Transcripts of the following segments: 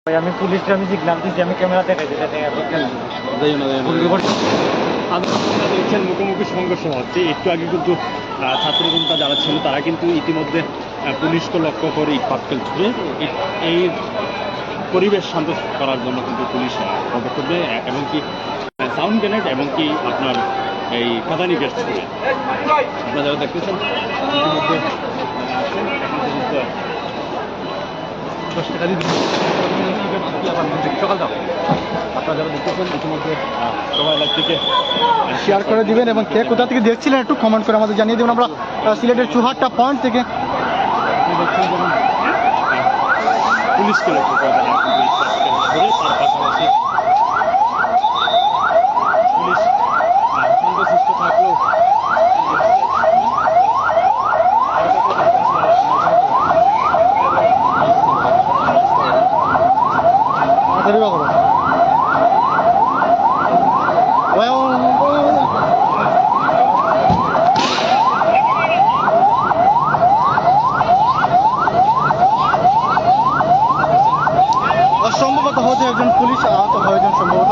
আমি পুলিশকে আমি সিগন্যাল দিচ্ছি, আমি ক্যামেরা দেখাইছি। দেখছেন মুখোমুখি সংঘর্ষ হচ্ছে। একটু আগে কিন্তু ছাত্র জনতা যারা ছিল তারা কিন্তু ইতিমধ্যে পুলিশকে লক্ষ্য করে ইট পাটকেল ছুড়ে এই পরিবেশ শান্ত করার জন্য কিন্তু পুলিশ পদক্ষেপ নেয়, এবং কি সাউন্ড গ্রেনেড এবং কি আপনার এই কাঁদানি গ্যাস ছুড়ে। আপনারা যারা দেখতেছেন ইতিমধ্যে 10 টাকা দিয়ে সকাল দাও। আপনারা যারা দেখতেছেন ইতিমধ্যে সবাই লাইভ থেকে শেয়ার করে দিবেন এবং কে কোথা থেকে দেখছিলেন একটু কমেন্ট করে আমাদের জানিয়ে দেবেন। আমরা সিলেটের চুহাট্টা পয়েন্ট থেকে দেখছেন যেমন পুলিশকে লক্ষ্য করে তারা ধরে তার পাশাপাশি পুলিশ সংঘসৃষ্ট থাকলেও সম্ভবত হয়তো একজন পুলিশ আহত হয়েছেন সম্ভবত।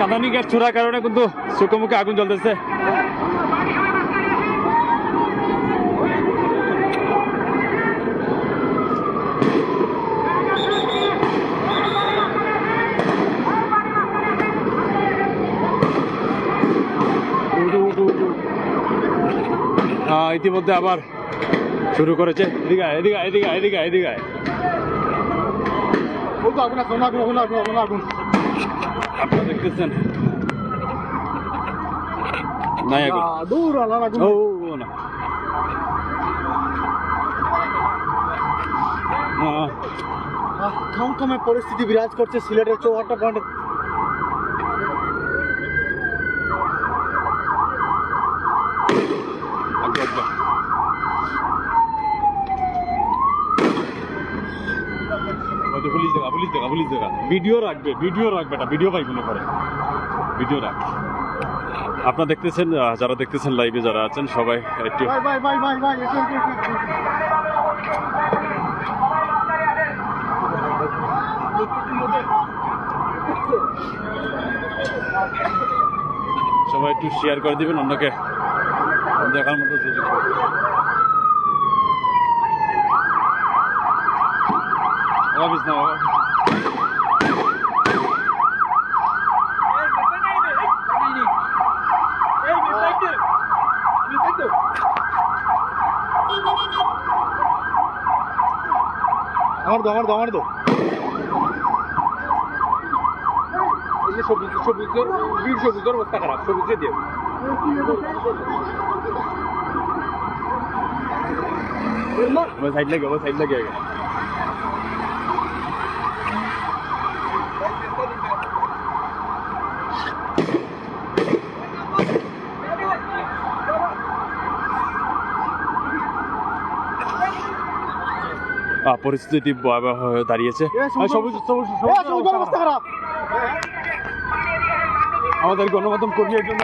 কাঁদানি গ্যাস ছোড়ার কারণে কিন্তু চোখে মুখে আগুন জ্বলতেছে। ইতিমধ্যে আবার শুরু করেছে। এদিকে এদিকে এদিকে এদিকে এদিকে আপনারা দেখতেছেন নাই আগুন। থমথমে পরিস্থিতি বিরাজ করছে সিলেটের চৌহাট্টা পয়েন্টে। ভিডিও রাখবে এটা ভিডিও পাইবে না পরে ভিডিও রাখ। আপনারা দেখতেছেন, যারা দেখতেছেন লাইভে যারা আছেন সবাই একটু সবাই একটু শেয়ার করে দিবেন, অন্যকে দেখার মতো সুযোগ। অফিস না আমার দো সবুজের অবস্থা খারাপ, সবুজে দিয়ে সাইড লাগে পরিস্থিতি ভয়াবহ হয়ে দাঁড়িয়েছে। আমাদের গণমাধ্যম কর্মীর জন্য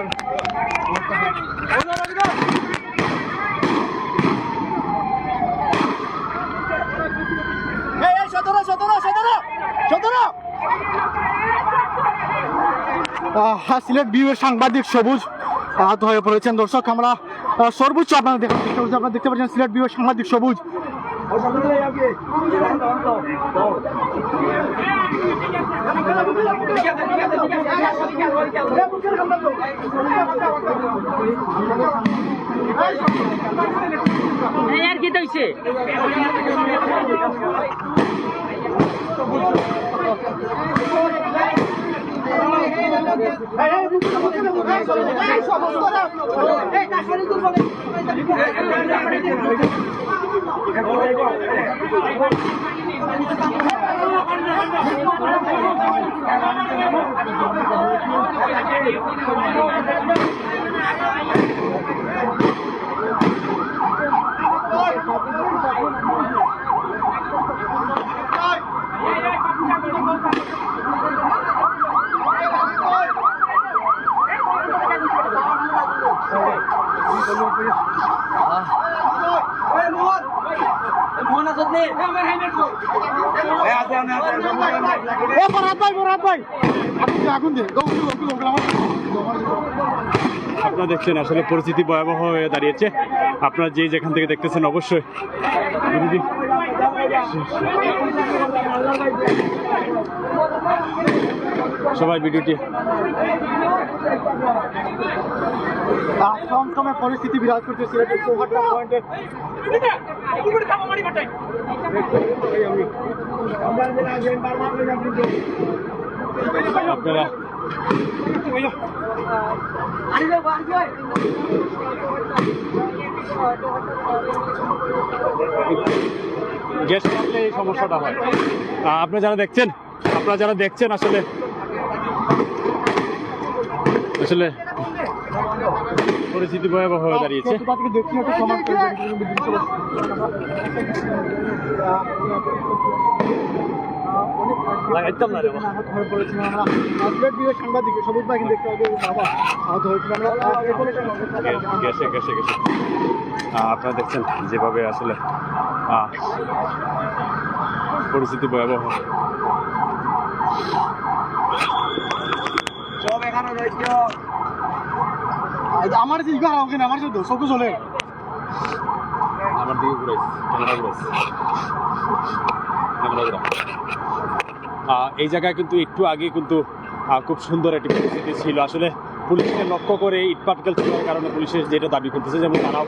সিলেট বিউয়ের সাংবাদিক সবুজ আহত হয়ে পড়েছেন। দর্শক আমরা সর্বোচ্চ আপনারা দেখার চেষ্টা করছি। আপনারা দেখতে পাচ্ছেন সিলেট বিউয়ের সাংবাদিক সবুজ। আর কি হইছে আপনারা দেখছেন আসলে পরিস্থিতি ভয়াবহ হয়ে দাঁড়িয়েছে। আপনারা যে যেখান থেকে দেখতেছেন অবশ্যই সবাই ভিডিওটি পরিস্থিতি বিরাজ করছে সিলেটের চৌহাট্টা পয়েন্টে। আপনারা গ্যাস মারলে এই সমস্যাটা হয়। আপনারা যারা দেখছেন আসলে পরিস্থিতি ভয়াবহ হয়ে দাঁড়িয়েছে। সাংবাদিক সবুজ ভাই দেখতে আহত হয়েছিল। আপনারা দেখছেন যেভাবে আসলে পরিস্থিতি ভয়াবহ। আমার যে আমার শুধু চোখে চলে আমার দিকে ঘুরাইছে ক্যামেরা। এই জায়গায় কিন্তু একটু আগে কিন্তু খুব সুন্দর একটি পরিস্থিতি ছিল। আসলে পুলিশকে লক্ষ্য করে ইট পাটকেল ছোড়ার কারণে পুলিশের যেটা দাবি করতেছে, যেমন তারাও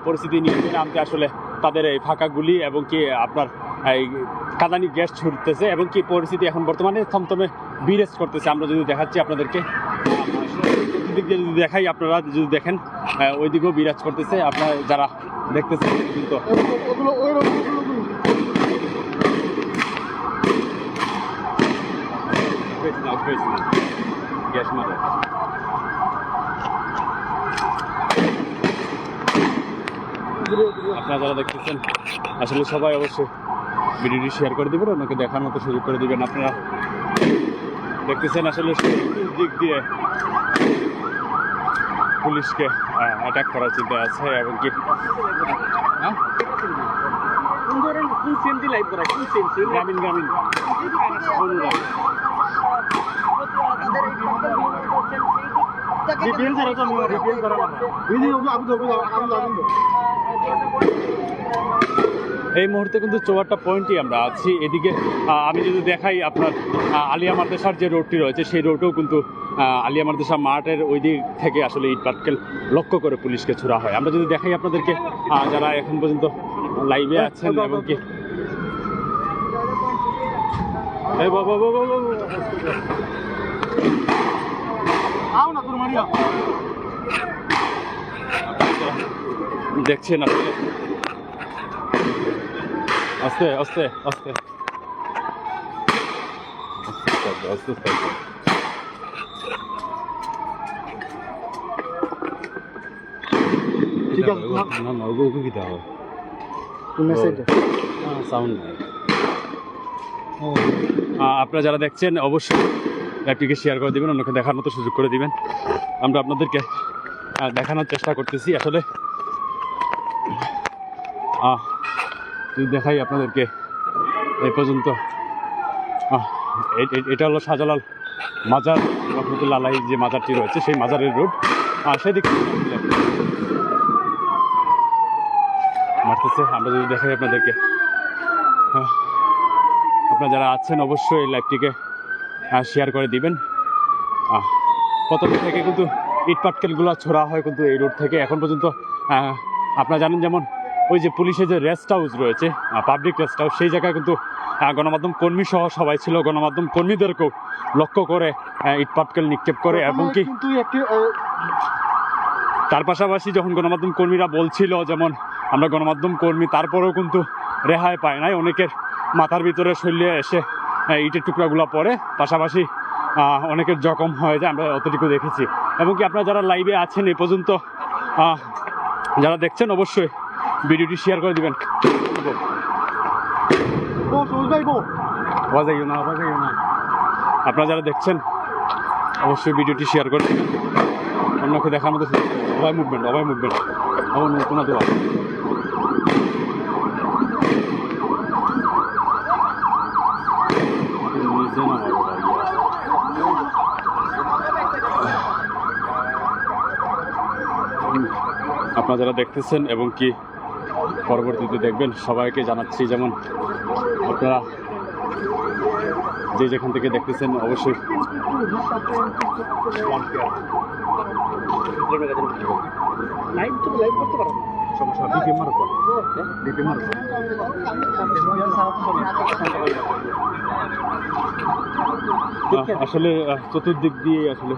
পরিস্থিতি নিয়ন্ত্রণে আনতে আসলে তাদের এই ফাঁকা গুলি এবং কি আপনার এই কাঁদানি গ্যাস ছুটতেছে এবং কি পরিস্থিতি এখন বর্তমানে থমথমে বিরেজ করতেছে। আমরা যদি দেখাচ্ছি আপনাদেরকে, দিক দিয়ে যদি দেখাই, আপনারা যদি দেখেন ওই দিকেও বিরাজ করতেছে। আপনারা যারা দেখতেছেন কিন্তু গ্যাস মারে। আপনারা যারা দেখতেছেন আসলে সবাই অবশ্যই ভিডিওটি শেয়ার করে দেবেন, ওনাকে দেখার মতো সুযোগ করে দেবেন। আপনারা দেখতেছেন আসলে দিক দিয়ে পুলিশকে অ্যাটাক করার চিন্তা আছে এবং কি গ্রামীণ এই মুহূর্তে কিন্তু চৌহাট্টা পয়েন্টই আমরা আছি। এদিকে আমি যদি দেখাই আপনার আলিয়া মাদ্রাসার যে রোডটি রয়েছে সেই রোডেও কিন্তু আলিয়া মাদ্রাসা মাঠের ওই দিক থেকে আসলে ইট পাটকেল লক্ষ্য করে পুলিশকে ছোড়া হয়। আমরা যদি দেখাই আপনাদেরকে, যারা এখন পর্যন্ত লাইভে আছেন এবং কি দেখছেন আসলে আস্তে আস্তে আস্তে আস্তে আস্তে ঠিক আছে। না না ওগুলো কি হবে সাউন্ড নাই। আপনারা যারা দেখছেন অবশ্যই অ্যাপটিকে শেয়ার করে দেবেন, অন্যকে দেখার মতো সুযোগ করে দিবেন। আমরা আপনাদেরকে দেখানোর চেষ্টা করতেছি। আসলে যদি দেখাই আপনাদেরকে, এই পর্যন্ত এটা হলো শাহজালাল মাজার রহমতুল্লাহ আলাইহি যে মাজারটি রয়েছে সেই মাজারের রোড, সেদিক থেকে মারতেছে। আমরা যদি দেখাই আপনাদেরকে, আপনারা যারা আছেন অবশ্যই এই লাইভটিকে শেয়ার করে দিবেন। প্রথম থেকে কিন্তু ইট পাটকেলগুলো ছোড়া হয় কিন্তু এই রোড থেকে এখন পর্যন্ত। আপনারা জানেন যেমন ওই যে পুলিশের যে রেস্ট হাউস রয়েছে, পাবলিক রেস্ট হাউস, সেই জায়গায় কিন্তু গণমাধ্যম কর্মী সহ সবাই ছিল। গণমাধ্যম কর্মীদেরকেও লক্ষ্য করে ইট পাটকেল নিক্ষেপ করে, এবং কি তার পাশাপাশি যখন গণমাধ্যম কর্মীরা বলছিল যেমন আমরা গণমাধ্যম কর্মী, তারপরেও কিন্তু রেহাই পায় নাই। অনেকের মাথার ভিতরে শরীরে এসে ইটের টুকরাগুলো পড়ে, পাশাপাশি অনেকের জখম হয়ে যায়, আমরা অতটুকু দেখেছি। এবং কি আপনারা যারা লাইভে আছেন এ পর্যন্ত যারা দেখছেন অবশ্যই ভিডিওটি শেয়ার করে দিবেন। আপনারা যারা দেখছেন অবশ্যই ভিডিওটি শেয়ার করে দিবেন, অন্যকে দেখার মতো। সবাই মুভমেন্ট আবার নতুন দেওয়া। আপনারা যারা দেখতেছেন এবং কি পরবর্তীতে দেখবেন সবাইকে জানাচ্ছি, যেমন আপনারা যে যেখান থেকে দেখতেছেন অবশ্যই আসলে চতুর্দিক দিয়ে আসলে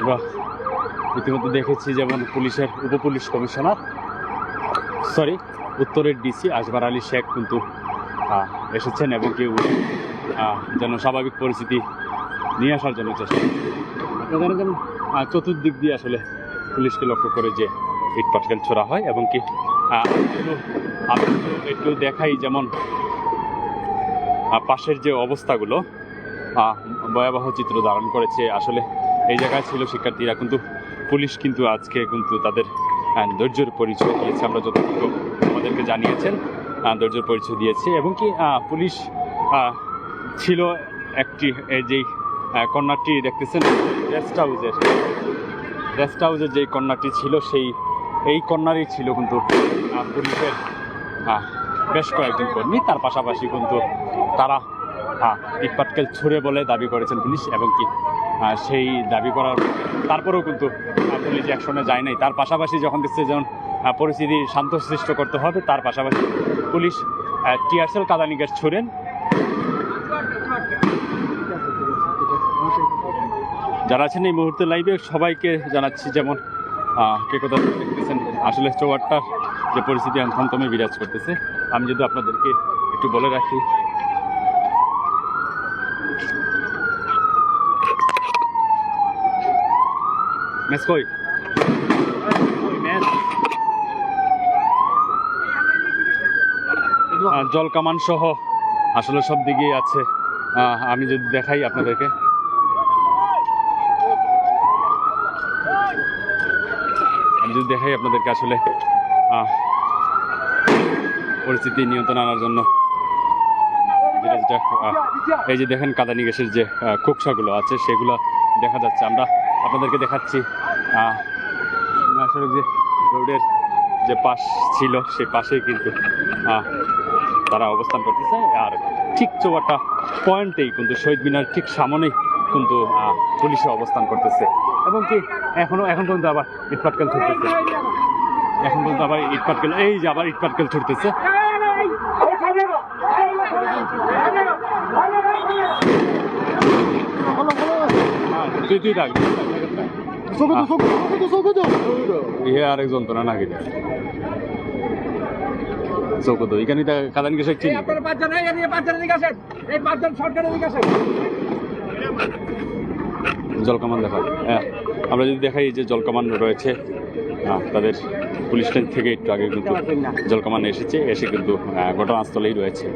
আমরা ইতিমধ্যে দেখেছি যেমন পুলিশের উপপুলিশ কমিশনার উত্তরের ডিসি আসবার আলী শেখ কিন্তু এসেছেন, এবং কেউ যেন স্বাভাবিক পরিস্থিতি নিয়ে আসার জন্য চেষ্টা আপনারা যেমন চতুর্দিক দিয়ে আসলে পুলিশকে লক্ষ্য করে যে ইট পাটকেল ছোড়া হয়। এবং কি একটু দেখাই যেমন পাশের যে অবস্থাগুলো ভয়াবহ চিত্র ধারণ করেছে। আসলে এই জায়গায় ছিল শিক্ষার্থীরা, কিন্তু পুলিশ কিন্তু আজকে কিন্তু তাদের ধৈর্যের পরিচয় দিয়েছে। আমরা যতটুকু আমাদেরকে জানিয়েছেন ধৈর্যের পরিচয় দিয়েছে। এবং কি পুলিশ ছিল একটি যেই কন্যাটি দেখতেছেন রেস্ট হাউসের যেই কন্যাটি ছিল এই কন্যারই ছিল কিন্তু পুলিশের বেশ কয়েকজন কর্মী। তার পাশাপাশি কিন্তু তারা ইট পাটকেল ছুড়ে বলে দাবি করেছেন পুলিশ, এবং কি সেই দাবি করার তারপরেও কিন্তু পুলিশ অ্যাকশনে যায় নাই। তার পাশাপাশি যখন দেখছে যেমন পরিস্থিতি শান্তশিষ্ট করতে হবে, তার পাশাপাশি পুলিশ টিয়ারশেল কাঁদানি গ্যাস ছুড়েন। যারা আছেন এই মুহূর্তে লাইভে সবাইকে জানাচ্ছি যেমন কে কথা দেখতেছেন, আসলে চৌহাট্টার যে পরিস্থিতি থমথমে বিরাজ করতেছে। আমি যদি আপনাদেরকে একটু বলে রাখি, জলকামান সহ আসলে সব দিকেই আছে। আমি যদি দেখাই আপনাদেরকে, আসলে পরিস্থিতি নিয়ন্ত্রণ আনার জন্য এই যে দেখেন কাঁদানি গ্যাসের যে খোকসাগুলো আছে সেগুলো দেখা যাচ্ছে। আমরা আপনাদেরকে দেখাচ্ছি আসলে যে রোডের যে পাশ ছিল সেই পাশেই কিন্তু তারা অবস্থান করতেছে। আর ঠিক চৌহাট্টা পয়েন্টেই কিন্তু শহীদ মিনার ঠিক সামনেই কিন্তু পুলিশে অবস্থান করতেছে। এবং কি এখন পর্যন্ত আবার ইট পাটকেল ছুটতেছে, এই যে আবার ইট পাটকেল ছুটতেছে। আরেকজন তো না গেলে চৌকো এখানে কাদানি গেছে জলকামান দেখা। হ্যাঁ, আমরা যদি দেখাই যে জলকামান রয়েছে তাদের পুলিশ লাইন থেকে একটু আগে কিন্তু জলকামান এসে কিন্তু ঘটনাস্থলেই রয়েছে।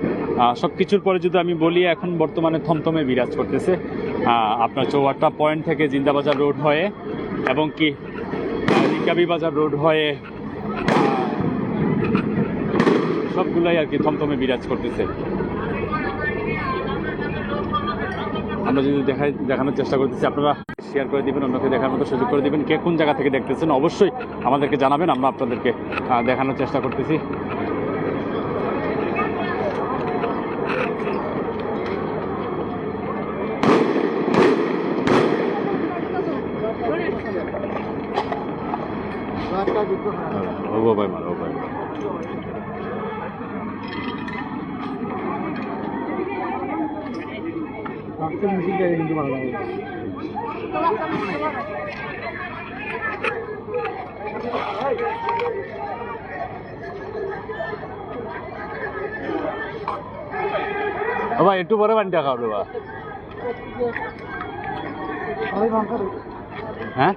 সব কিছুর পরে যদি আমি বলি, এখন বর্তমানে থমথমে বিরাজ করতেছে আপনার চৌহাট্টা পয়েন্ট থেকে জিন্দাবাজার রোড হয়ে, এবং কি কাবিবাজার রোড হয়ে সবগুলাই আর কি থমথমে বিরাজ করতেছে। আমরা যদি দেখানোর চেষ্টা করতেছি, আপনারা শেয়ার করে দিবেন, অন্যকে দেখার মতো সুযোগ করে দিবেন। কে কোন জায়গা থেকে দেখতেছেন অবশ্যই আমাদেরকে জানাবেন, আমরা আপনাদেরকে দেখানোর চেষ্টা করতেছি। ও ভাই মার, ও ভাই কিন্তু ভালো লাগে। ভাই একটু পরে পানিটা খাও রে বা। হ্যাঁ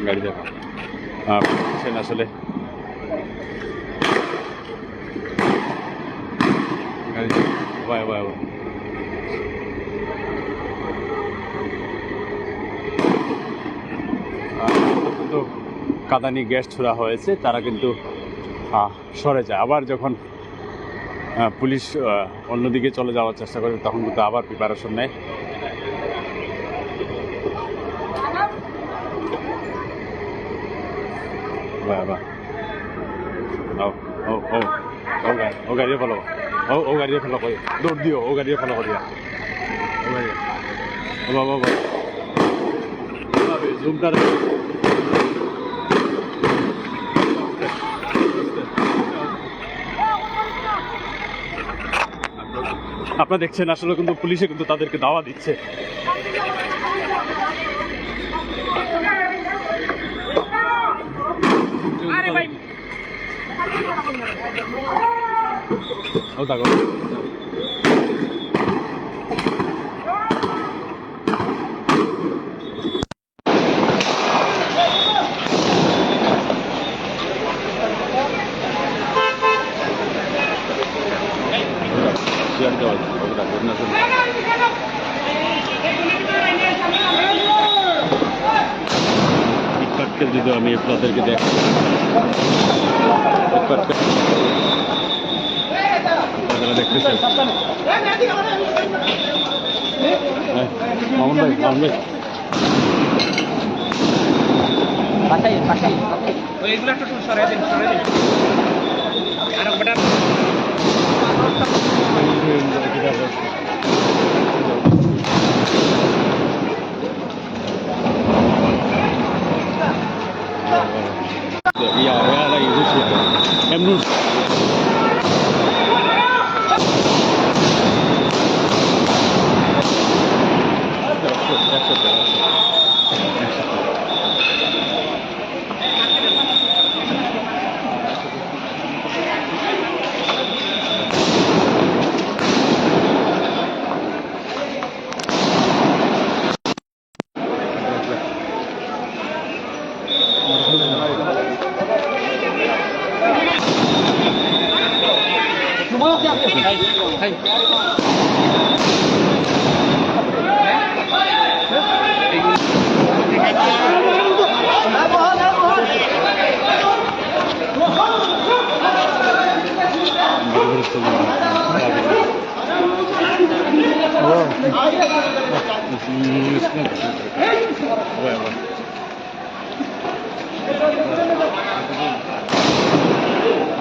গাড়ি দেখা আসলে গাড়ি কিন্তু কাঁদানি গ্যাস ছোড়া হয়েছে, তারা কিন্তু সরে যায়। আবার যখন পুলিশ অন্যদিকে চলে যাওয়ার চেষ্টা করে তখন কিন্তু আবার প্রিপারেশন নেয়। ও গাড়ি ফলো, ও গাড়ি ফলো করে দৌড় দিও, ও গাড়ি ফলো করিয়া বাবা জুমটার আপনারা দেখছেন আসলে কিন্তু পুলিশে কিন্তু তাদেরকে দাওয়া দিচ্ছে। ও দেখো যদি আমি আপনাদেরকে দেখাই, আপনারা দেখতেছেন মামুন ভাই, মামুন ভাই এগুলো একটু সরাই দিন, সরাই দিন। আর বেটা Ja, ja, das ist gut.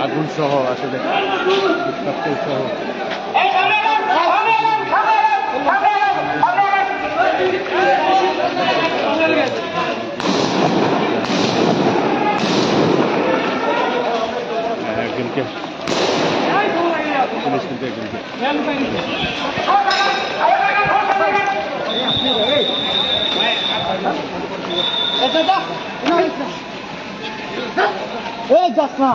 আগুন সহ আসলে সহ একজনকে পুলিশ কিন্তু একজনকে এই যাস না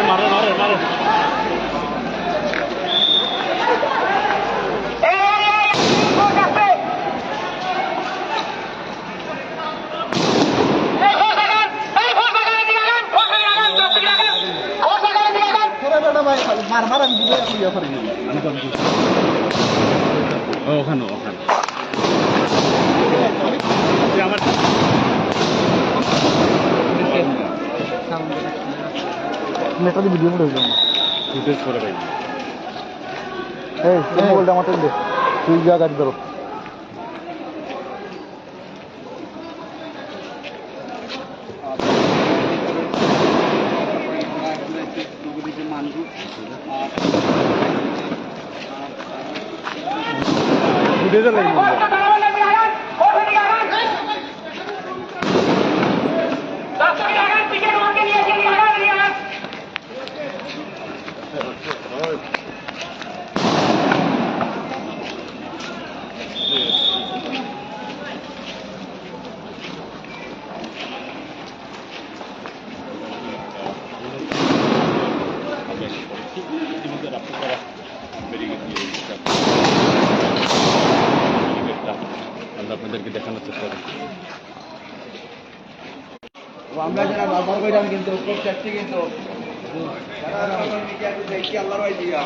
মারে মারে মারে ওখানে ওখানে আমার নেটা দিয়ে ভিডিও করে দিলাম ফুটেজ করে ভাই এই মোবাইলটা আমার দে তুই যা গাড়ি ধরো ফুটেজে লাগবে ইতিমধ্যে রাস্তা করা বেরিয়ে গেছে আমরা আপনাদেরকে দেখানোর চেষ্টা করি আমরা যারা ব্যবহার করিলাম কিন্তু খুব চেষ্টা কিন্তু আল্লাহ ভাই দিয়া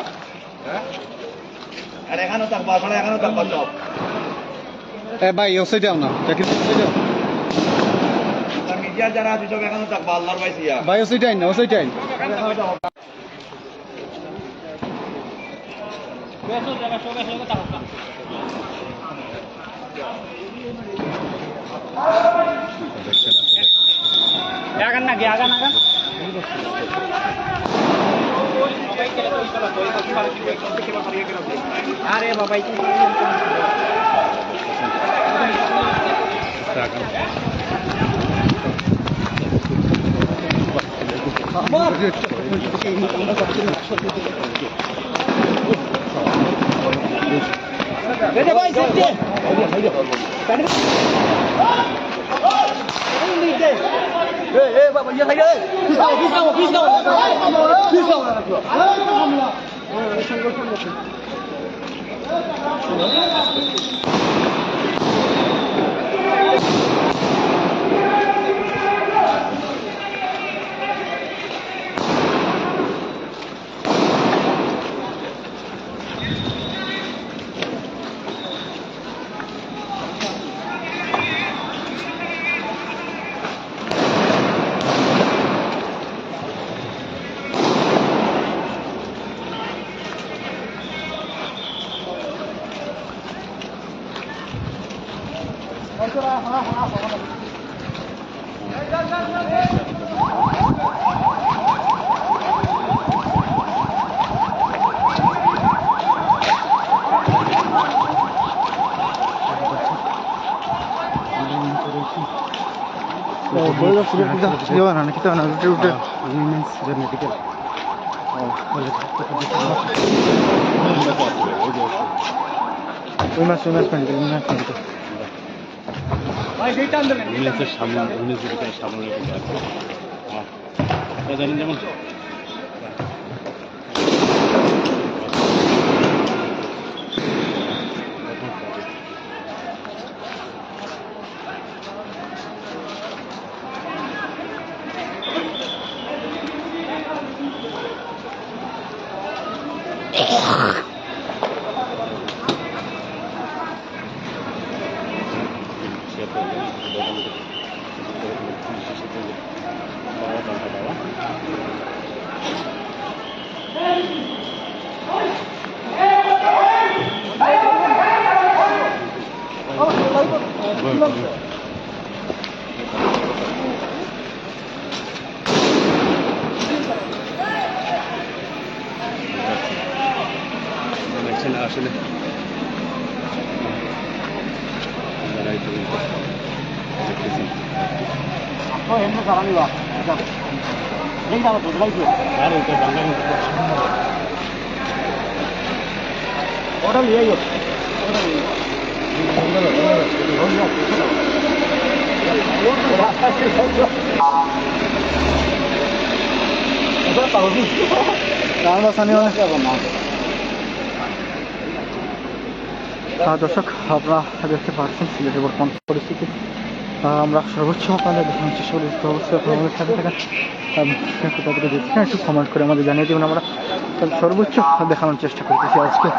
আর এখানেও থাকবা ওখানে এখানেও থাকবা সব এ ভাই ওসে যাও না চাকরি ওসে যাও মিডিয়া যারা আছে সব এখানেও থাকবা আল্লাহর ভাই দিয়া ভাই ওসে যাই না ওসে যাই দেখছেন আসলে আগান নাকি আগান আগান আরে বাবা ভাই ইংলিশের সামনে ইংলিশের ভিতরে সামনে রেখে আছে জানেন যেমন আসলে আর এটা বাংলা ওটা নিয়ে যাও দর্শক আপনারা দেখতে পাচ্ছেন সিলেটের বর্তমান পরিস্থিতি আমরা সর্বোচ্চ আপনাদের দেখানোর চেষ্টা করি অবশ্যই আপনারা আমাদের সাথে থাকেন কোথা থেকে দেখছেন একটু কমেন্ট করে আমাদের জানিয়ে দেবেন আমরা সর্বোচ্চ দেখানোর চেষ্টা করতেছি আজকে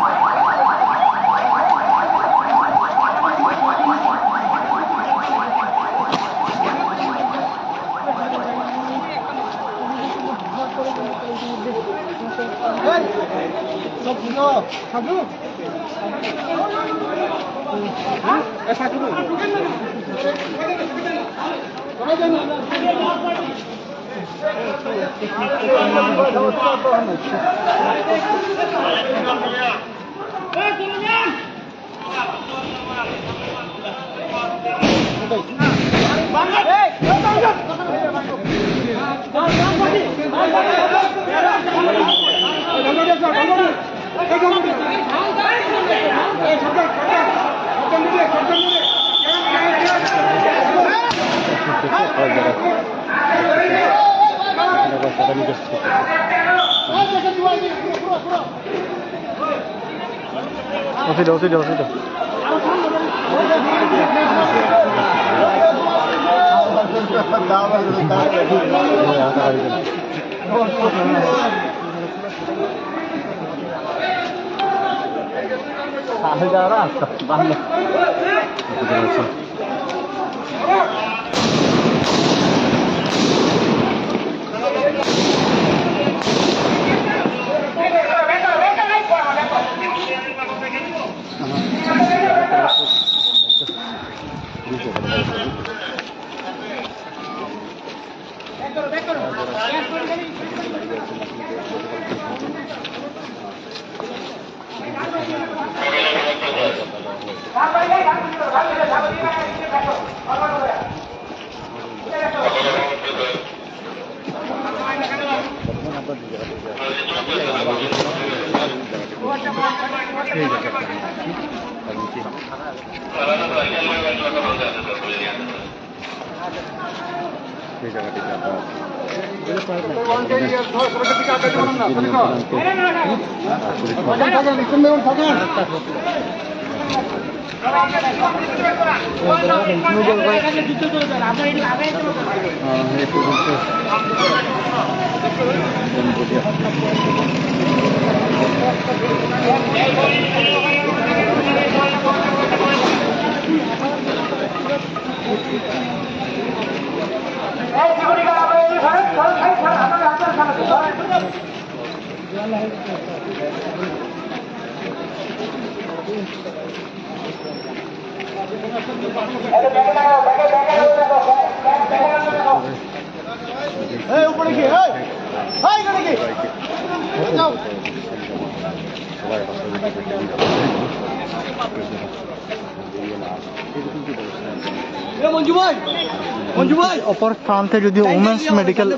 অপর প্রান্তে যদি উমেন্স মেডিকেল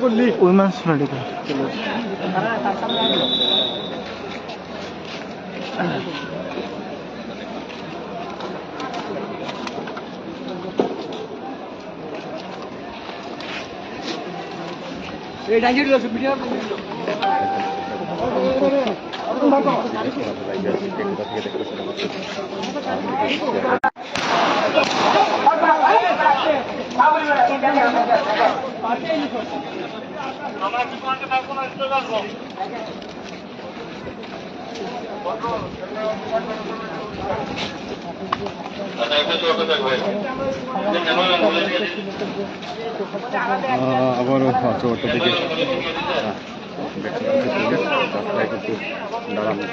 আবারও চৌটা থেকে রাস্তায় কিন্তু দাঁড়ানো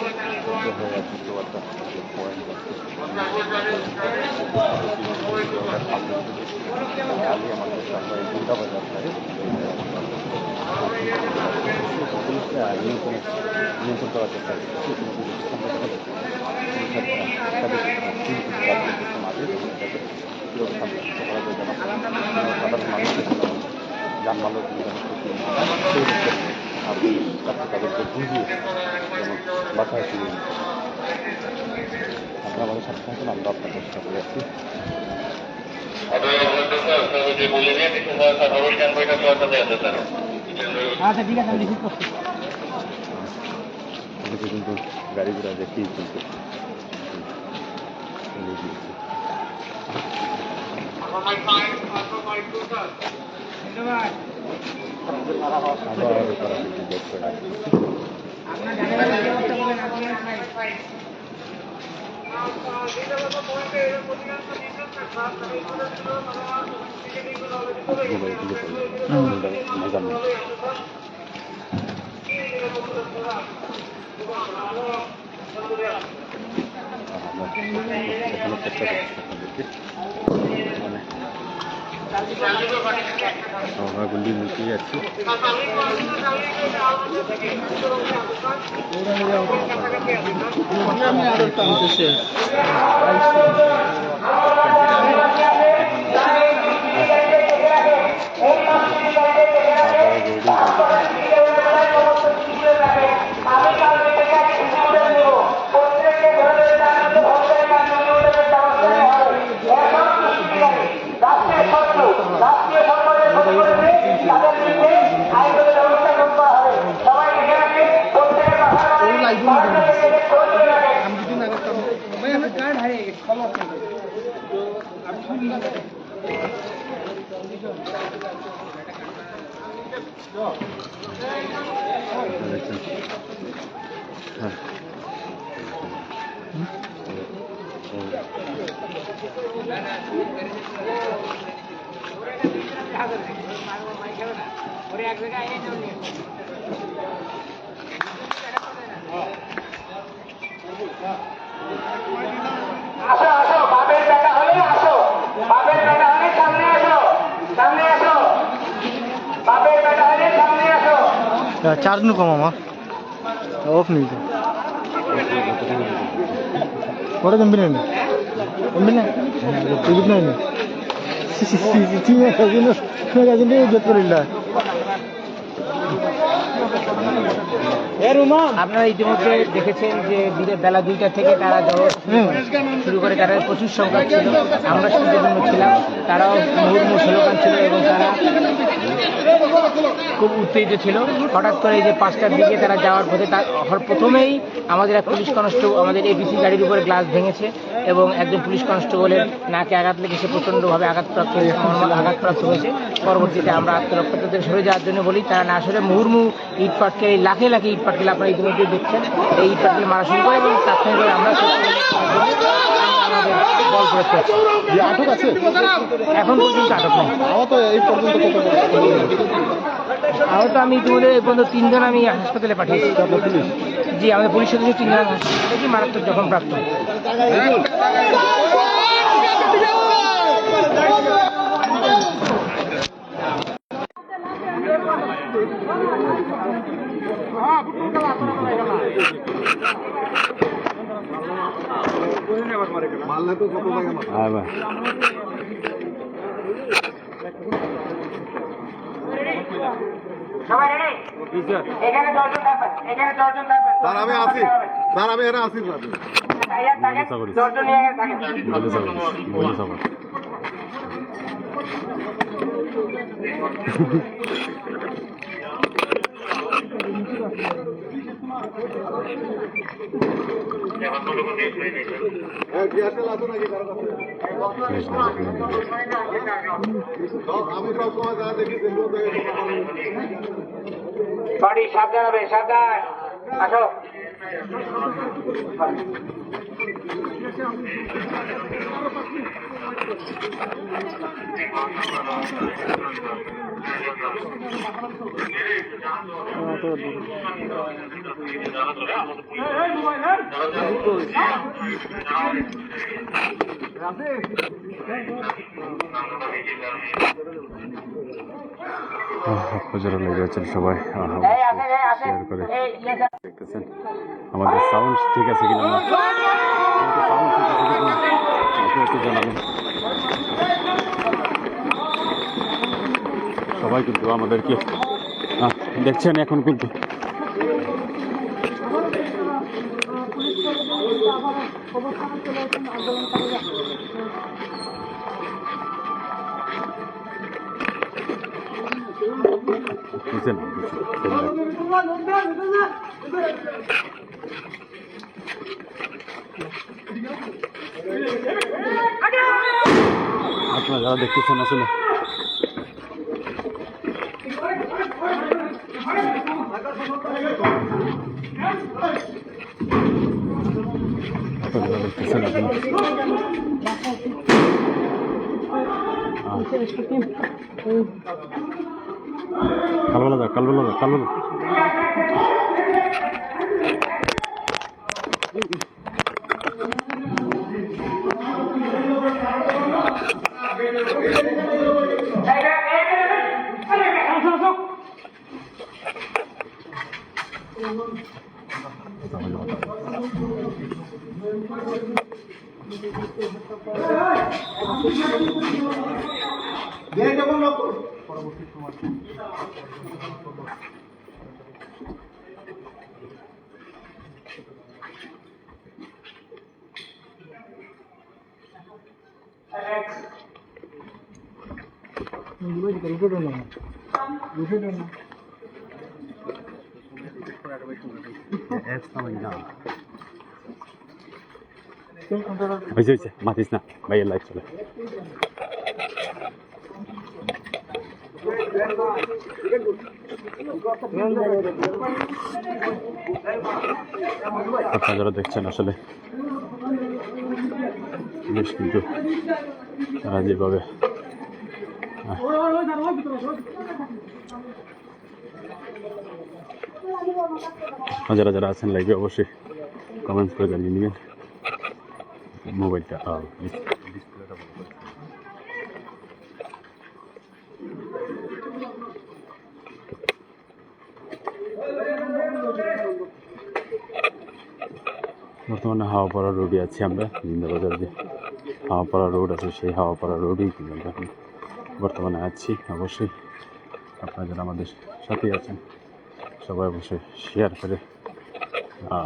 হয়ে আছে তো একটা পয়েন্ট আছে খালি আমাদের সবাই দুর্গা বাজার থাকে নিয়ন্ত্রণ করার চেষ্টা সাধারণ মানুষের যানবাহনের আপনি তাদেরকে বুঝিয়ে যেমন বাসায় ফিরে আপনারা আমাদের সাথে থাকুন আমরা আপনাদের সাথে আছি আচ্ছা ঠিক আছে আমি রিসিভ করছি অনেকে কিন্তু গাড়ি ঘোড়া দেখেই কিন্তু আবার তারা কিন্তু বের করে রাখছে আপনার জায়গায় ব্যবস্থা করবেন আপনি আমরা গুলি মুখিয়ে যাচ্ছি এক জায়গায় আসো আসো বাপের বেটা হলে আসো বাপের বেটা হলে সামনে আসো সামনে আসো বাপের বেটা হলে সামনে আসো চার্জ নু কম আমার অফ নেই তো ওটা জম্বি নেই জম্বি না টিকিট নেই না ইজ্জত করিল্লা আপনারা ইতিমধ্যে দেখেছেন যে দিনের বেলা 2টা থেকে তারা শুরু করে তারা প্রচুর সংখ্যা ছিল আমরা সুযোগজন্য ছিলাম তারাও মুহুর্মুহ স্লোগান ছিল এবং তারা খুব উত্তেজিত ছিল হঠাৎ করে এই যে 5টার দিকে তারা যাওয়ার পথে তার প্রথমেই আমাদের এক পুলিশ কনস্টেবল আমাদের এবিসি গাড়ির উপরে গ্লাস ভেঙেছে এবং একজন পুলিশ কনস্টেবলের নাকে আঘাত লেগেছে প্রচণ্ডভাবে আঘাতপ্রাপ্ত হয়েছে পরবর্তীতে আমরা আত্মরক্ষার্থীদের সরে যাওয়ার জন্য বলি তারা না আসলে মুহুর্মুহ ইট পাটকেল লাখে লাখে ইট পাটকেল আপনারা ইতিমধ্যে দেখছেন এই ইট পাটকেল মারা শুরু করে এবং তাৎক্ষণিকভাবে আমরা বল প্রয়োগ করছি আটক আছে এখন পর্যন্ত আটক নেই আমার তো এই পর্যন্ত আহত আমি ইতিমধ্যে এই পর্যন্ত 3 জন আমি হাসপাতালে পাঠিয়েছি জি আমাদের পুলিশ সদস্য 3 জন হাসপাতালে মারাত্মক জখম প্রাপ্ত সবাই রেডি এখানে 10 জন থাকবেন এখানে 10 জন থাকবেন স্যার আমি আছি স্যার আমি এখানে আছি স্যার 10 জন নিয়ে থাকেন আমি সব সময় যা দেখি বাড়ি সাবধান হবে সাবধান আসো যারা লেগে আছেন সবাই শেয়ার করে দেখতেছেন আমাদের সাউন্ড ঠিক আছে কিনা, সাউন্ড ঠিক আছে কিনা একটু জানাবেন। সবাই কিন্তু আমাদেরকে দেখছেন এখন কিন্তু বুঝছেন আপনারা যারা দেখতেছেন আসলে দেখতেছেন এখন কালবেলা যাক কালবেলা হয়েছে মাতিস না ভাইয়ের লাইফ চলে। আপনারা যারা দেখছেন আসলে বেশ কিন্তু তারা যেভাবে যারা যারা আছেন লাইভে অবশ্যই কমেন্টস করে জানিয়ে নেবেন। মোবাইলটা ডিসপ্লেটা বর্তমানে হাওয়াপাড়া রোডে আছি আমরা, জিন্দাবাজার যে হাওয়াপাড়া রোড আছে সেই হাওয়াপাড়া রোডেই কিন্তু আমরা এখন বর্তমানে আছি। অবশ্যই আপনারা যারা আমাদের সাথেই আছেন সবাই অবশ্যই শেয়ার করে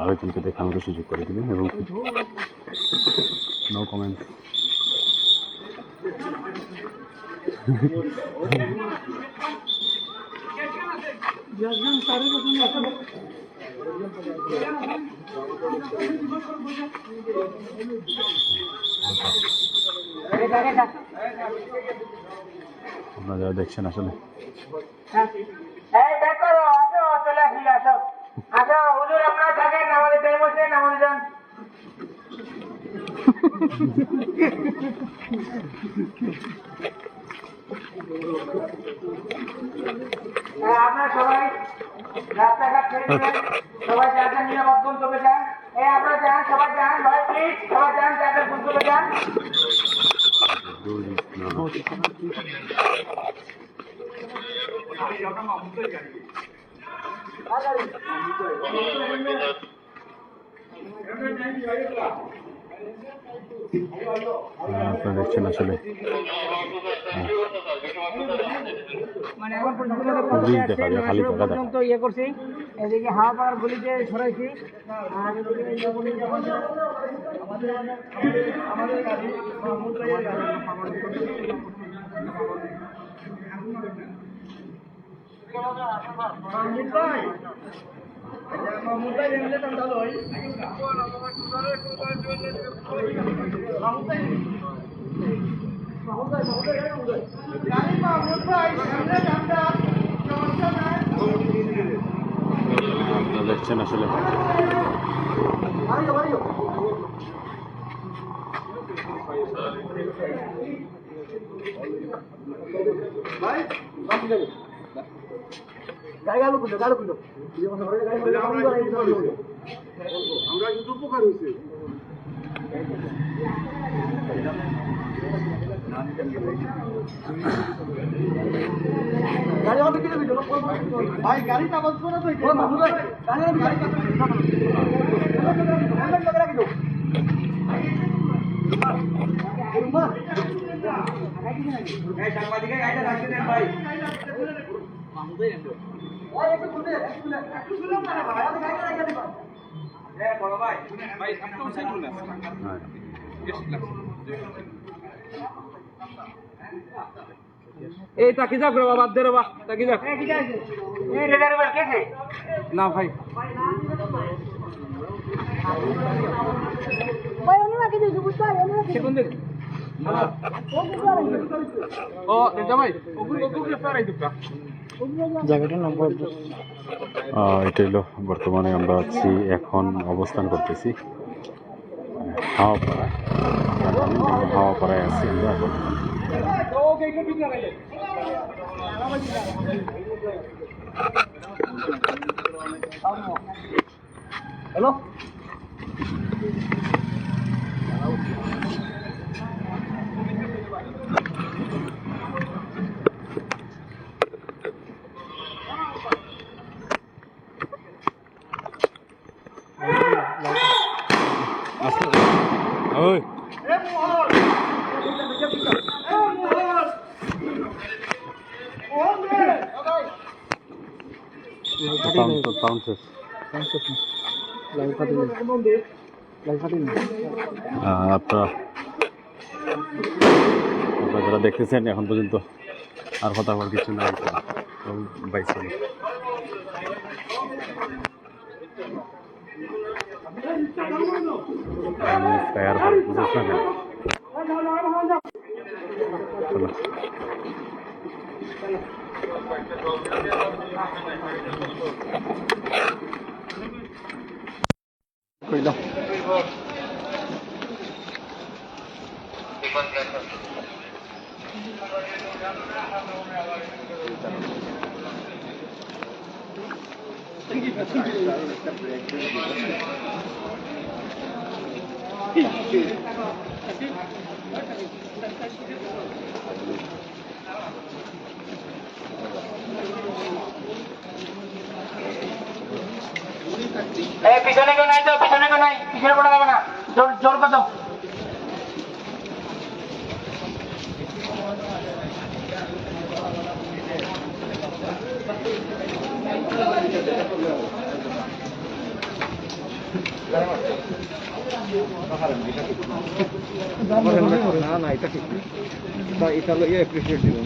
আরেকজনকে দেখানোর সুযোগ করে দেবেন এবং নো কমেন্ট। আপনারা যারা দেখছেন আসলে আপনারা সবাই রাস্তাঘাট ছেড়ে দিবেন, সবাই যাদের নিরাপদ গন্তব্যে যান। আপনারা যান, সবাই যান, ভাই প্লিজ সবাই যান, যাদের গন্তব্যে যান। আপনারা দেখছেন আসলে মানে এখন পর্যন্ত ইয়ে করছি, এদিকে হাওয়াপাড়ার গলিতে ছড়াইছি। আর আপনারা দেখছেন আসলে আমরা কিন্তু উপকার হয়েছে ভাই গাড়ি কাগজ করে তো সাংবাদিকের গাড়িটা রাখতে দেন ভাই এই তাকি যাক রে বাবা দে রে বাবা তাকি যাক না ভাই ও জামাই জায়গাটার নাম এটা হলো বর্তমানে আমরা আছি এখন অবস্থান করতেছি হাওয়াপাড়ায় আছি আমরা এখন। হ্যালো ওই সাউন্ড শেষ। আপনারা যারা দেখতেছেন এখন পর্যন্ত আর কথা বলার কিছু নাই বাইসে তৈয়ার হয় বুঝেছ না কেন চলো কইলাম পিছনে কেউ নাই তো, পিছনে কেউ নাই, পিছনে পড়া যাবে না, জোর জোর কদম। না না এটা ঠিক বা এটা হলো অ্যাপ্রিসিয়েট দিবেন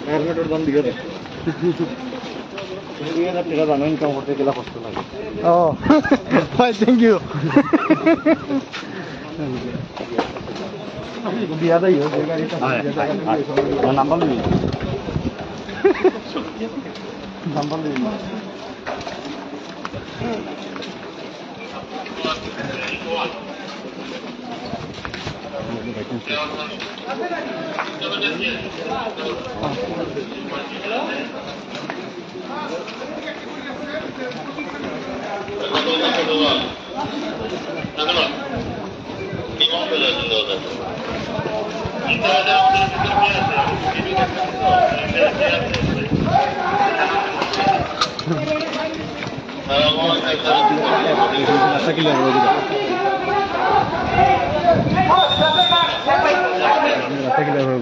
হেলমেটের দাম দিয়ে দেয় 2000 টাকা দাম ইনকাম করতে গেলে কষ্ট লাগে ও ভাই থ্যাংক ইউ দিয়া দেই ওই গাড়িটা নাম্বার নিয়ে নাম্বার দিই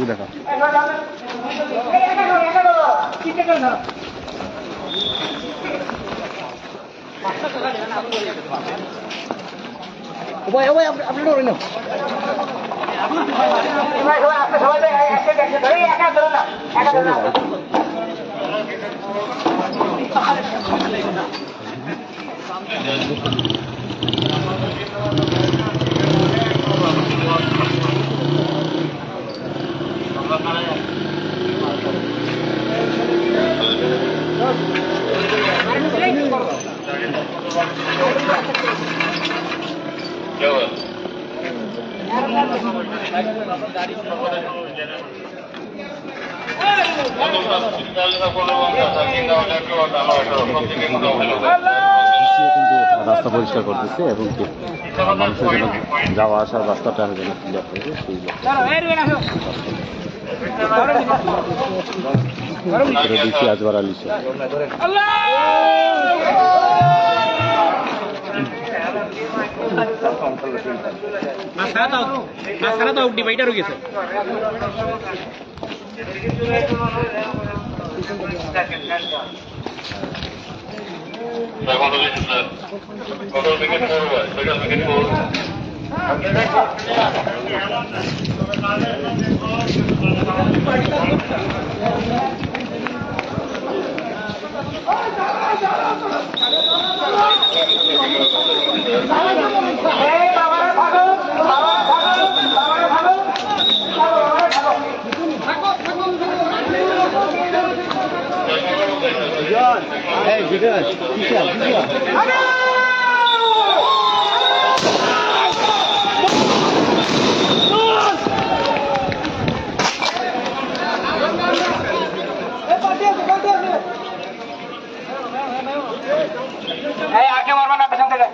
দেখা ভাই ভাই আপনি ধরে নাও Go. কিন্তু রাস্তা পরিষ্কার করতেছে এবং কি মানুষের জন্য যাওয়া আসার রাস্তাটা যেন ক্লিয়ার হয়ে সেই ডিসি আজবার আলী শেখ। মাঝখানে তো ডিভাইডার হয়ে গেছে। আগে মারবা না পেছন থেকে।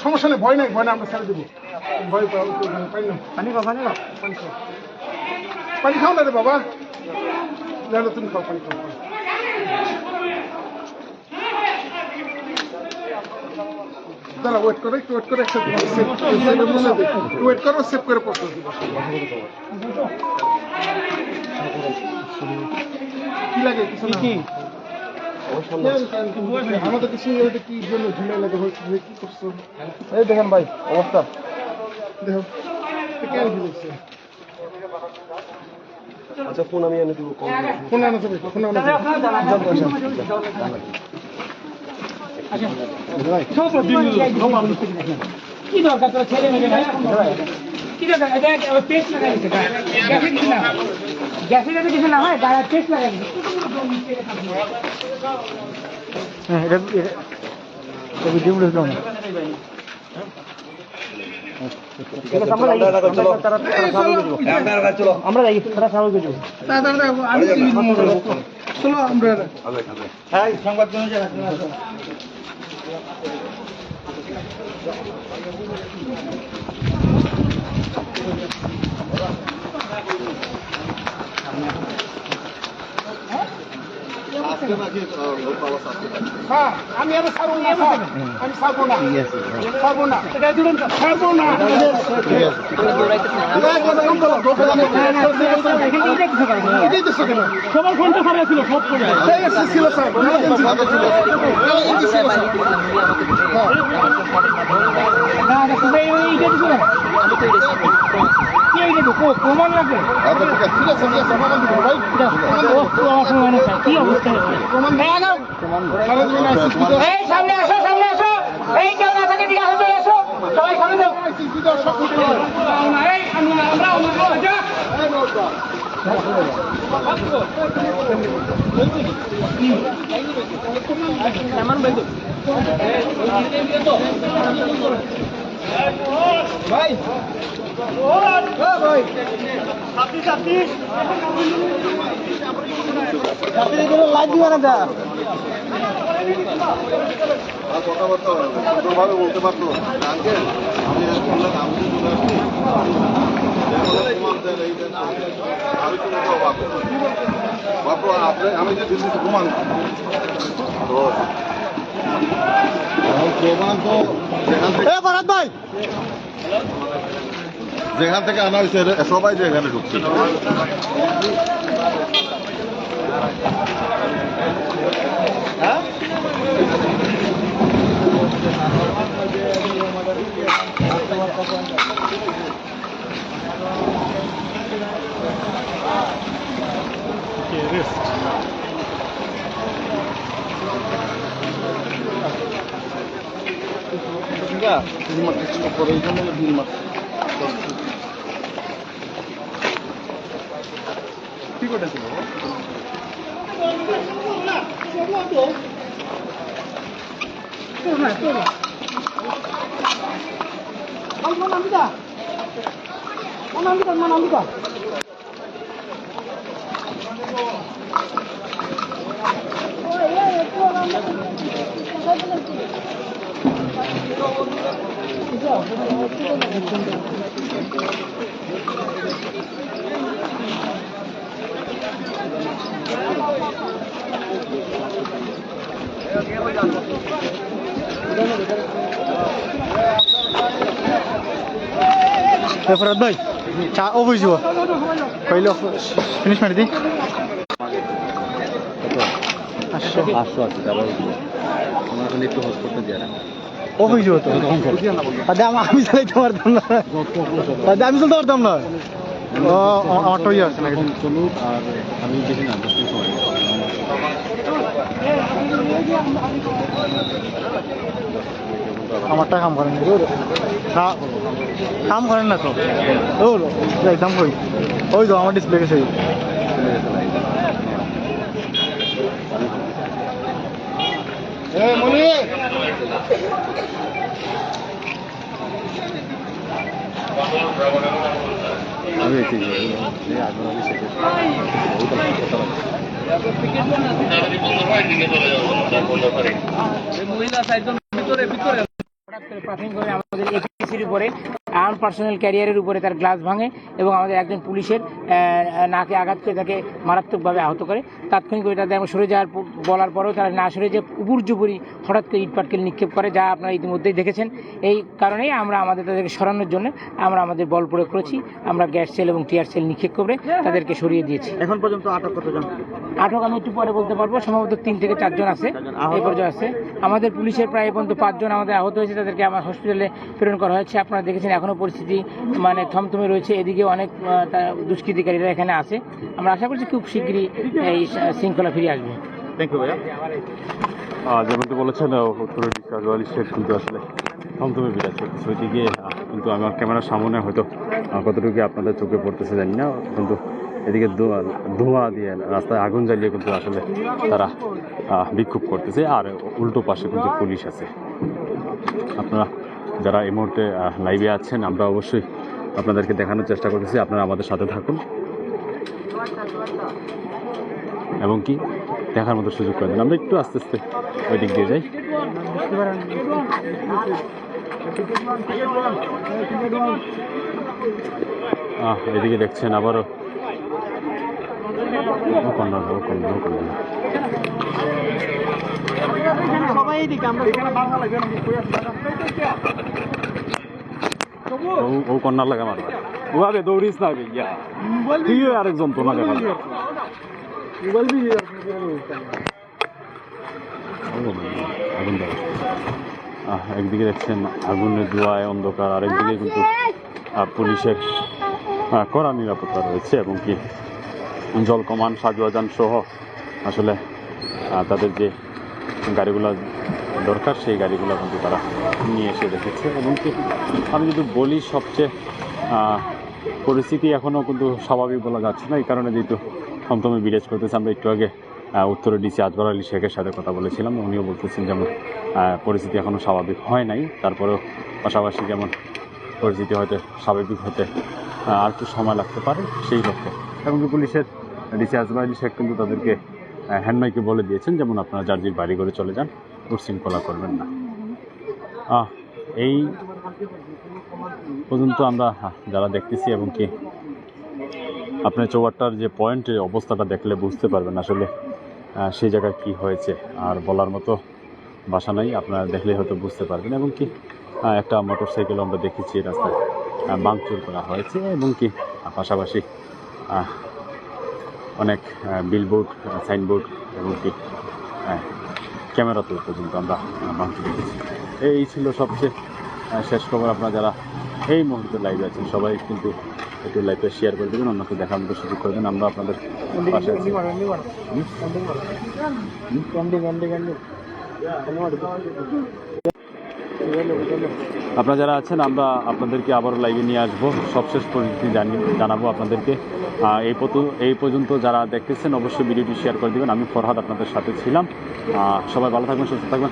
সমস্যা নেই, ভয় নেই, ভয় না, আমরা ছেড়ে দেবো। ভয় পানি খাও, পানি খাও না রে বাবা, তুমি খাও, পানি খাও। দাঁড়া, ওয়েট করো, একটু ওয়েট করো, একসাথে ওয়েট করো, সেভ করে প্রশ্ন দিবো। কি লাগে কিছু না? আমাদের কিছু কি জন্য ঝুলে লাগে হয়েছে, কি করছো? এই দেখেন ভাই অবস্থা, দেখো কেন ঝুলেছে। আচ্ছা, ফোন আমি এনে দিব, ফোন আনা যাবে, ফোন আনা যাবে। কি দরকার তোর ছেলে মেয়ে ভাই, কি দরকার? টেস্ট লাগাইছে, গ্যাসের যাতে কিছু না হয়, তারা টেস্ট লাগাইছে। আমরা যাই, তারা স্বাভাবিক যাবো। চলো আমরা সংবাদ হ্যাঁ, আমি আর ছাড়বো না, আমি ছাড়বো না, ছাড়বো না, ছাড়বো না। সবার ফোনটা খারাপ ছিল, সব করে ছিল স্যার, প্রমাণ লাগবে। কি অবস্থা? এই সামনে আসো, সামনে আসো, এই কেউ না থাকে দিকে আসো, চলে আসো, সবাই সামনে যাও। ভাই লাইট দিবে না, দা কথাবার্তা ভাবে বলতে পারতো আঙ্কেল, আমি আমি যে দিল্লি ঘুমান তো প্রমাণ তো যেখান থেকে আনা হয়েছে সবাই যে এখানে ঢুকছে। হ্যাঁ ডিল মারতেছিল পরে এই জন্য ডিল মারছে ঠিক ওটা ছিল ফরাদ ভাই চা ও বুঝব কইল ফিনিশ মারি দি 500 আছে তারপর আমার এখন একটু হোস্ট করতে দিয়ে না ও বুঝব তো দাদা আমি চালাইতে পারতাম না দাদা আমি চলতে পারতাম না ও আমার তো ইয়ে আছে নাকি এখন চলুক আর আমি দেখি না 10 মিনিট সময় আমারটা কাম করেন না কাম করেন না তো ও একদম কই ওই তো আমার ডিসপ্লে গেছে আমি এসে আগুন আমি শেখে প্রাথমিকভাবে আমাদের এপিসির উপরে আর্ম পার্সোনাল ক্যারিয়ারের উপরে তার গ্লাস ভাঙে এবং আমাদের একজন পুলিশের নাকে আঘাত করে তাকে মারাত্মকভাবে আহত করে। তাৎক্ষণিকভাবে তাদের আমরা সরে যাওয়ার বলার পরেও তারা না সরে যে উপর্যুপরি হঠাৎ করে ইটপাটকেল নিক্ষেপ করে, যা আপনারা ইতিমধ্যেই দেখেছেন। এই কারণেই আমরা তাদেরকে সরানোর জন্য আমরা আমাদের বল প্রয়োগ করেছি। আমরা গ্যাস সেল এবং টিয়ার সেল নিক্ষেপ করে তাদেরকে সরিয়ে দিয়েছি। এখন পর্যন্ত আটক কতজন? আটক আমি একটু পরে বলতে পারবো, সম্ভবত 3 থেকে 4 জন আছে এই পর্যন্ত আছে। আমাদের পুলিশের প্রায় পর্যন্ত 5 জন আমাদের আহত হয়েছে, তাদেরকে আমার হসপিটালে প্রেরণ করা হয়েছে। আপনারা দেখেছেন এখনও পরিস্থিতি মানে থমথমে রয়েছে। এদিকে অনেক দুষ্কৃতিকারীরা এখানে আছে। আমরা আশা করছি খুব শীঘ্রই এই শৃঙ্খলা ফিরে আসবে। থ্যাংক ইউ ভাইয়া। যেমনটি বলেছেন উত্তরের কাজওয়ালি শেখ কিন্তু আসলে থমথমে বিরাজ করতেছে ওইদিকে, কিন্তু আমার ক্যামেরার সামনে হয়তো কতটুকু আপনাদের চোখে পড়তেছে জানি না, কিন্তু এদিকে ধোঁয়া দিয়ে রাস্তায় আগুন জ্বালিয়ে কিন্তু আসলে তারা বিক্ষোভ করতেছে। আর উল্টো পাশে কিন্তু পুলিশ আছে। আপনারা যারা এই মুহূর্তে লাইভে আছেন, আমরা অবশ্যই আপনাদেরকে দেখানোর চেষ্টা করতেছি, আপনারা আমাদের সাথে থাকুন এবং কি দেখার মতো সুযোগ করে দেন। আমরা একটু আস্তে আস্তে ওই দিক দিয়ে যাই। এদিকে দেখছেন আবারও ও কন্যা লাগা মারবা ওভাবে দৌড়িস না ইয়া তুইও আরেকজন তোমাকে আগুন দেওয়া। একদিকে দেখছেন আগুনের ধোঁয়ায় অন্ধকার, আরেকদিকে কিন্তু পুলিশের কড়া নিরাপত্তা রয়েছে এবং কি জল কমান সাজুয়াজান সহ আসলে তাদের যে গাড়িগুলো দরকার সেই গাড়িগুলো কিন্তু তারা নিয়ে এসে রেখেছে। এবং কি আমি যদি বলি সবচেয়ে পরিস্থিতি এখনও কিন্তু স্বাভাবিক বলা যাচ্ছে না, এই কারণে যেহেতু থমথমে বিরাজ করতেছে। আমরা একটু আগে উত্তরের ডিসি আজগর আলী শেখের সাথে কথা বলেছিলাম, উনিও বলতেছেন যেমন পরিস্থিতি এখনও স্বাভাবিক হয় নাই, তারপরেও পাশাপাশি যেমন পরিস্থিতি হয়তো স্বাভাবিক হতে আর একটু সময় লাগতে পারে সেই লক্ষ্যে। এবং পুলিশের ডিসি আজগর আলী শেখ কিন্তু তাদেরকে হ্যান্ডমাইকে বলে দিয়েছেন যেমন আপনারা যার যার বাড়ি করে চলে যান, উচ্ছৃঙ্খলা করবেন না। এই পর্যন্ত আমরা যারা দেখতেছি এবং কি আপনার চৌবাট্টার যে পয়েন্টের অবস্থাটা দেখলে বুঝতে পারবেন আসলে সেই জায়গায় কি হয়েছে। আর বলার মতো ভাষা নাই, আপনারা দেখলে হয়তো বুঝতে পারবেন। এবং কি একটা মোটরসাইকেল আমরা দেখেছি রাস্তায় ভাঙচুর করা হয়েছে এবং কি পাশাপাশি অনেক বিলবোর্ড, সাইনবোর্ড এবং কি ক্যামেরাতেও পর্যন্ত আমরা ভাঙচুর দেখেছি। এই ছিল সবচেয়ে শেষ খবর। আপনারা যারা এই মুহূর্তে লাইভে আছেন সবাই কিন্তু একটু লাইভে শেয়ার করে দেবেন, অন্যকে দেখার মতো সুযোগ করে দেন। আমরা আপনাদের পাশে আছি। আপনারা যারা আছেন আমরা আপনাদেরকে আবারও লাইভে নিয়ে আসবো, সবশেষ পরিস্থিতি জানাবো আপনাদেরকে। এই পর্যন্ত যারা দেখতেছেন অবশ্যই ভিডিওটি শেয়ার করে দেবেন। আমি ফরহাদ আপনাদের সাথে ছিলাম। সবাই ভালো থাকবেন, সুস্থ থাকবেন।